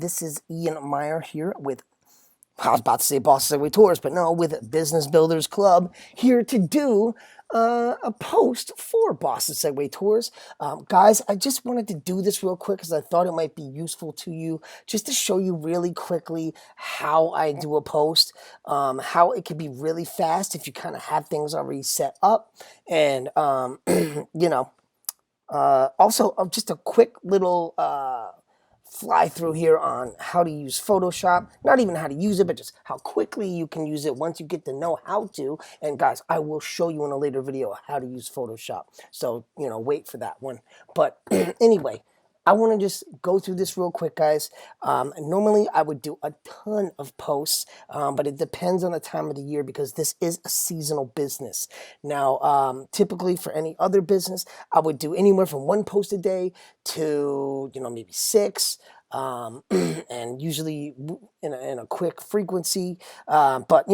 This is Ian Meyer here with, I was about to say Boston Segway Tours, but no, with Business Builders Club, here to do a post for Boston Segway Tours. Guys, I just wanted to do this real quick because I thought it might be useful to you, just to show you really quickly how I do a post, how it can be really fast if you kind of have things already set up, and, also just a quick little fly through here on how to use Photoshop. Not even how to use it, but just how quickly you can use it once you get to know how to. And guys, I will show you in a later video how to use Photoshop. So, wait for that one. But anyway, I want to just go through this real quick, guys. Normally, I would do a ton of posts, but it depends on the time of the year because this is a seasonal business. Now, typically for any other business, I would do anywhere from one post a day to, maybe six, and usually in a quick frequency. But,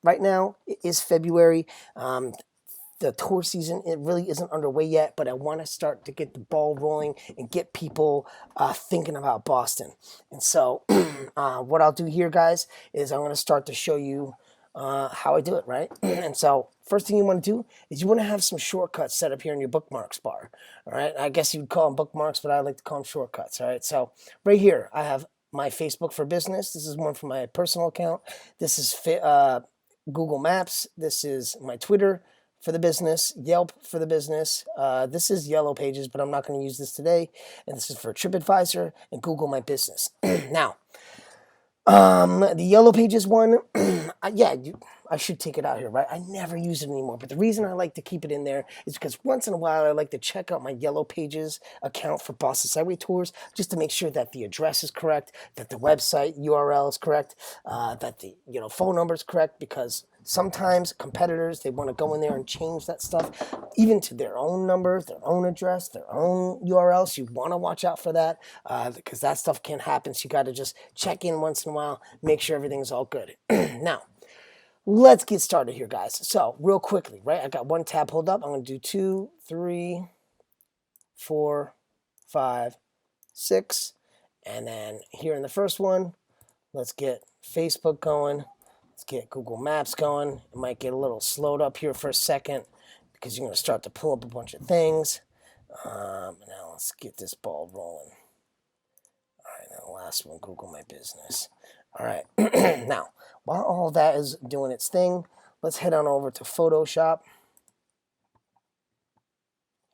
right now it is February. The tour season, it really isn't underway yet, but I want to start to get the ball rolling and get people thinking about Boston. And so what I'll do here, guys, is I'm going to start to show you how I do it, right? And so first thing you want to do is you want to have some shortcuts set up here in your bookmarks bar, all right? I guess you'd call them bookmarks, but I like to call them shortcuts, all right? So right here, I have my Facebook for Business. This is one for my personal account. This is Google Maps. This is my Twitter for the business, Yelp for the business. This is Yellow Pages, but I'm not going to use this today. And this is for TripAdvisor and Google My Business. Now, the Yellow Pages one, I should take it out here, right? I never use it anymore, but the reason I like to keep it in there is because once in a while I like to check out my Yellow Pages account for Boston Segway Tours just to make sure that the address is correct, that the website URL is correct, that the phone number is correct, because sometimes competitors, they want to go in there and change that stuff, even to their own number, their own address, their own URL. So you want to watch out for that because that stuff can happen. So you got to just check in once in a while, make sure everything's all good. Now, let's get started here, guys. So real quickly, right? I got one tab pulled up. I'm going to do 2, 3, 4, 5, 6. And then here in the first one, let's get Facebook going. Let's get Google Maps going. It might get a little slowed up here for a second because you're going to start to pull up a bunch of things. Now let's get this ball rolling. All right, now the last one, Google My Business. All right, now while all that is doing its thing, let's head on over to Photoshop.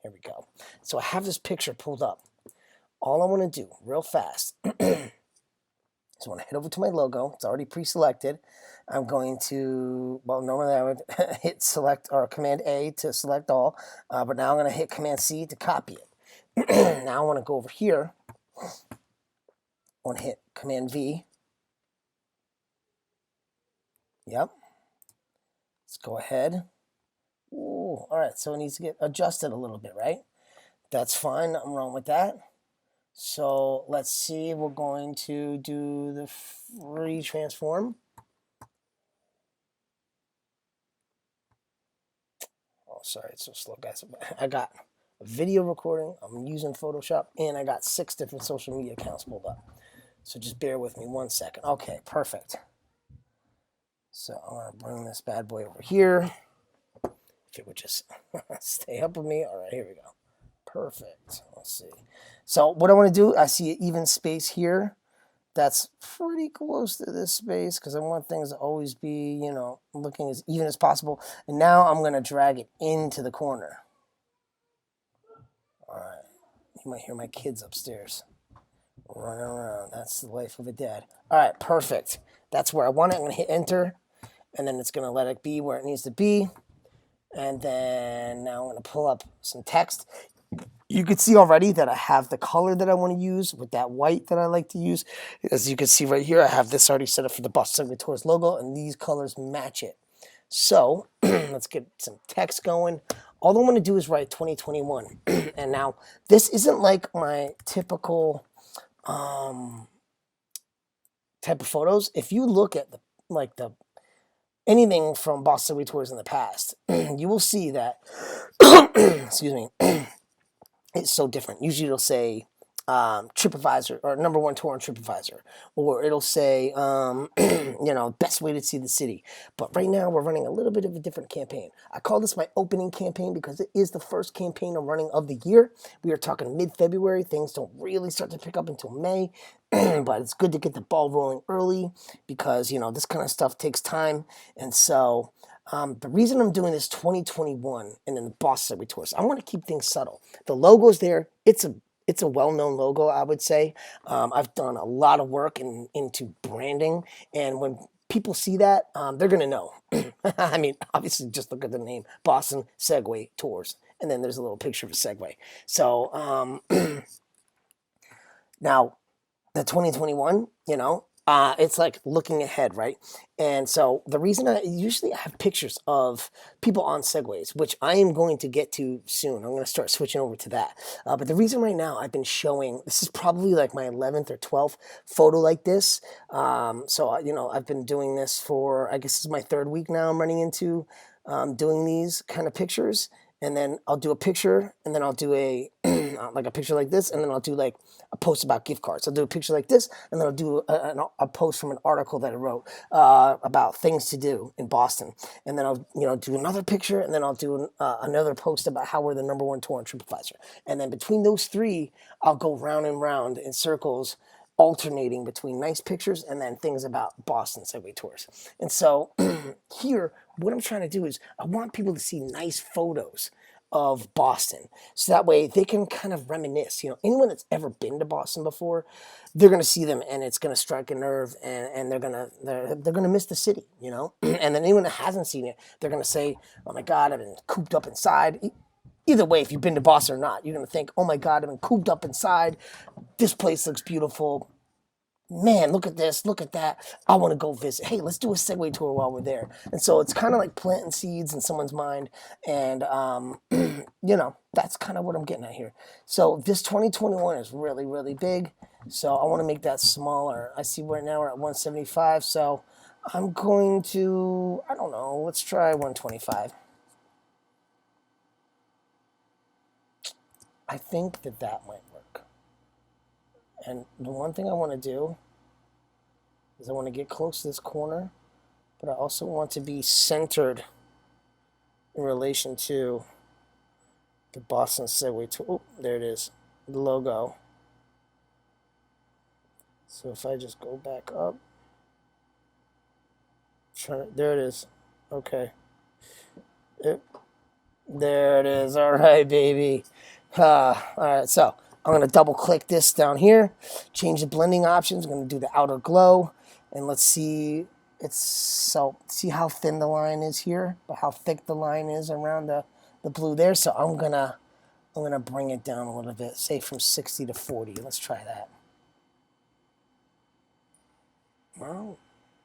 Here we go. So I have this picture pulled up. All I want to do real fast is I want to head over to my logo. It's already pre-selected. I'm going to, well, normally I would hit select or Command A to select all, but now I'm going to hit Command C to copy it. Now I want to go over here. I want to hit Command V. Yep. Let's go ahead. Ooh, all right, so it needs to get adjusted a little bit, right? That's fine, nothing wrong with that. So let's see, we're going to do the free transform. Oh, sorry, it's so slow, guys. I got a video recording, I'm using Photoshop, and I got 6 different social media accounts pulled up. So just bear with me 1 second. Okay, perfect. So I'm going to bring this bad boy over here. If it would just stay up with me. All right, here we go. Perfect. Let's see. So what I want to do, I see an even space here. That's pretty close to this space because I want things to always be, looking as even as possible. And now I'm going to drag it into the corner. All right. You might hear my kids upstairs running around. That's the life of a dad. All right, perfect. That's where I want it. I'm going to hit enter, and then it's going to let it be where it needs to be. And then now I'm going to pull up some text. You can see already that I have the color that I want to use with that white that I like to use. As you can see right here, I have this already set up for the Boston Segway Tours logo, and these colors match it. So let's get some text going. All I want to do is write 2021. And now this isn't like my typical type of photos. If you look at the anything from Boston Segway Tours in the past, you will see that, excuse me, it's so different. Usually it'll say TripAdvisor or #1 tour on TripAdvisor, or it'll say, best way to see the city. But right now we're running a little bit of a different campaign. I call this my opening campaign because it is the first campaign I'm running of the year. We are talking mid-February. Things don't really start to pick up until May, but it's good to get the ball rolling early because, this kind of stuff takes time. And so the reason I'm doing this 2021 and then the Boston Segway Tours, I want to keep things subtle. The logo's there. It's a well-known logo, I would say. I've done a lot of work into branding, and when people see that, they're going to know. I mean, obviously, just look at the name, Boston Segway Tours, and then there's a little picture of a Segway. So now, the 2021, it's like looking ahead, right? And so the reason I usually have pictures of people on Segways, which I am going to get to soon. I'm going to start switching over to that. But the reason right now I've been showing, this is probably like my 11th or 12th photo like this. I've been doing this for, I guess this is my 3rd week now I'm running into doing these kind of pictures. And then I'll do a picture, and then I'll do a like a picture like this, and then I'll do like a post about gift cards. I'll do a picture like this, and then I'll do a post from an article that I wrote about things to do in Boston. And then I'll do another picture, and then I'll do another post about how we're the #1 tour on TripAdvisor. And then between those 3, I'll go round and round in circles, alternating between nice pictures and then things about Boston Segway Tours. And so here, what I'm trying to do is I want people to see nice photos of Boston, so that way they can kind of reminisce. Anyone that's ever been to Boston before, they're gonna see them, and it's gonna strike a nerve, and they're gonna miss the city. And then anyone that hasn't seen it, they're gonna say, "Oh my God, I've been cooped up inside." Either way, if you've been to Boston or not, you're gonna think, "Oh my God, I've been cooped up inside. This place looks beautiful. Man, look at this, look at that. I want to go visit. Hey, let's do a Segway tour while we're there." And so it's kind of like planting seeds in someone's mind. And, that's kind of what I'm getting at here. So this 2021 is really, really big. So I want to make that smaller. I see right now we're at 175. So I'm going to, I don't know, let's try 125. I think that might work. And the one thing I want to do is I want to get close to this corner, but I also want to be centered in relation to the Boston Segway Tour. Oh, there it is, the logo. So if I just go back up, there it is. Okay. There it is. All right, baby. All right, so I'm going to double click this down here, change the blending options. I'm going to do the outer glow, and let's see. See how thin the line is here, but how thick the line is around the blue there. So I'm gonna bring it down a little bit, say from 60 to 40. Let's try that. Well,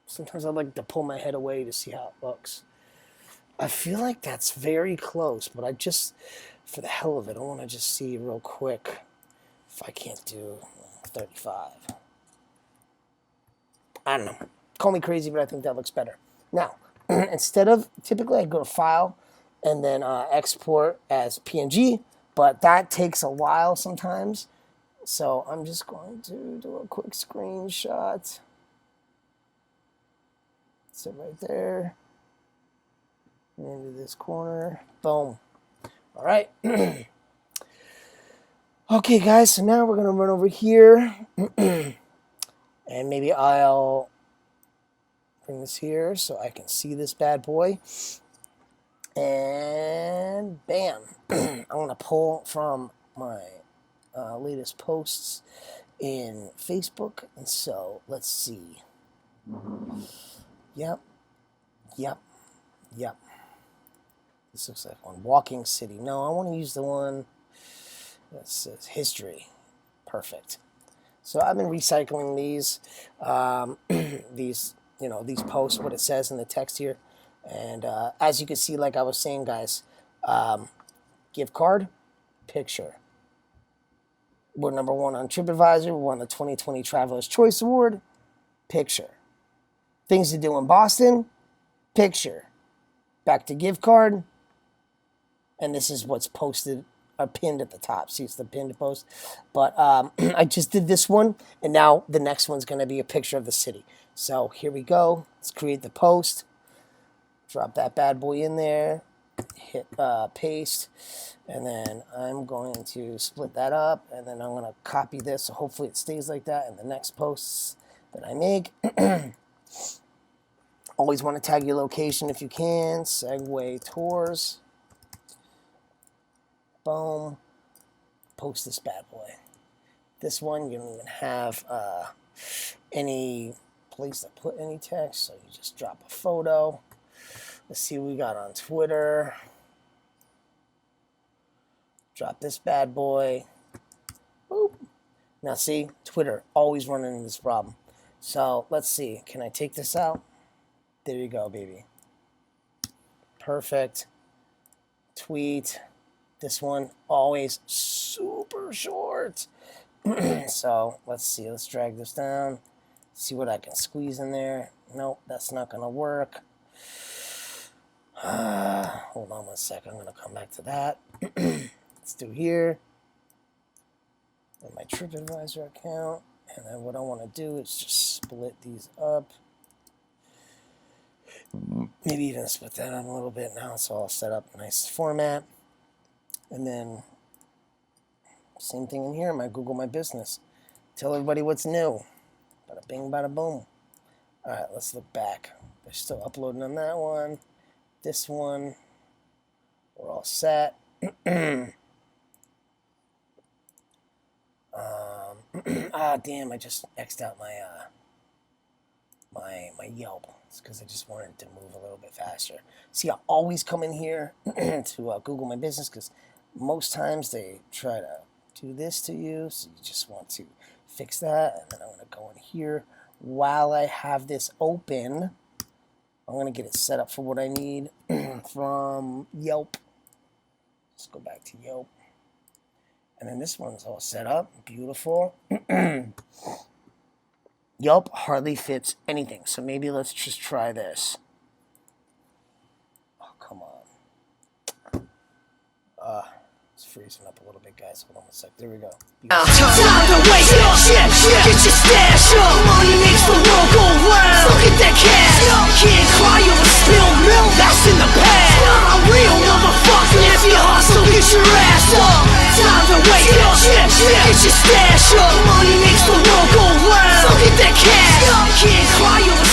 sometimes I like to pull my head away to see how it looks. I feel like that's very close, but I just, for the hell of it, I want to just see real quick if I can't do 35. I don't know. Call me crazy, but I think that looks better. Now, instead of, typically I go to File and then export as PNG, but that takes a while sometimes. So I'm just going to do a quick screenshot. Sit right there. Into this corner. Boom. All right. Okay, guys, so now we're going to run over here. And maybe I'll bring this here so I can see this bad boy. And bam. I'm going to pull from my latest posts in Facebook. And so let's see. Yep. This looks like one. Walking City. No, I want to use the one that says history. Perfect. So I've been recycling these, these posts, what it says in the text here. And as you can see, like I was saying, guys, gift card, picture. We're #1 on TripAdvisor. We won the 2020 Traveler's Choice Award. Picture. Things to do in Boston. Picture. Back to gift card. And this is what's posted are pinned at the top. See, it's the pinned post. But I just did this one, and now the next one's going to be a picture of the city. So here we go. Let's create the post. Drop that bad boy in there. Hit paste. And then I'm going to split that up, and then I'm going to copy this. So hopefully it stays like that in the next posts that I make. Always want to tag your location if you can. Segway Tours. Boom. Post this bad boy. This one, you don't even have any place to put any text, so you just drop a photo. Let's see what we got on Twitter. Drop this bad boy. Boop. Now see, Twitter, always running into this problem. So let's see, can I take this out? There you go, baby. Perfect. Tweet. This one, always super short. So let's see, let's drag this down. See what I can squeeze in there. Nope, that's not gonna work. Hold on 1 second, I'm gonna come back to that. Let's do here. And my TripAdvisor account. And then what I wanna do is just split these up. Maybe even split that up a little bit. Now it's all set up, nice format. And then same thing in here, my Google My Business. Tell everybody what's new. Bada bing, bada boom. All right, let's look back. They're still uploading on that one. This one, we're all set. Damn, I just X'd out my my Yelp. It's because I just wanted to move a little bit faster. See, I always come in here to Google My Business because most times they try to do this to you, so you just want to fix that. And then I'm going to go in here while I have this open. I'm going to get it set up for what I need from Yelp. Let's go back to Yelp. And then this one's all set up. Beautiful. Yelp hardly fits anything, so maybe let's just try this. Oh, come on. It's freezing up a little bit, guys. Hold on 1 sec. There we go. Time to waste your shit. Get your stash up. Money makes the world go round. Look at that cash. Can't cry over spilled milk. That's in the past. I'm real, motherfucker. If you hustle, get your ass up. Time to waste your shit. Get your stash up. Money makes the world go round. Look at that cash. Can't cry over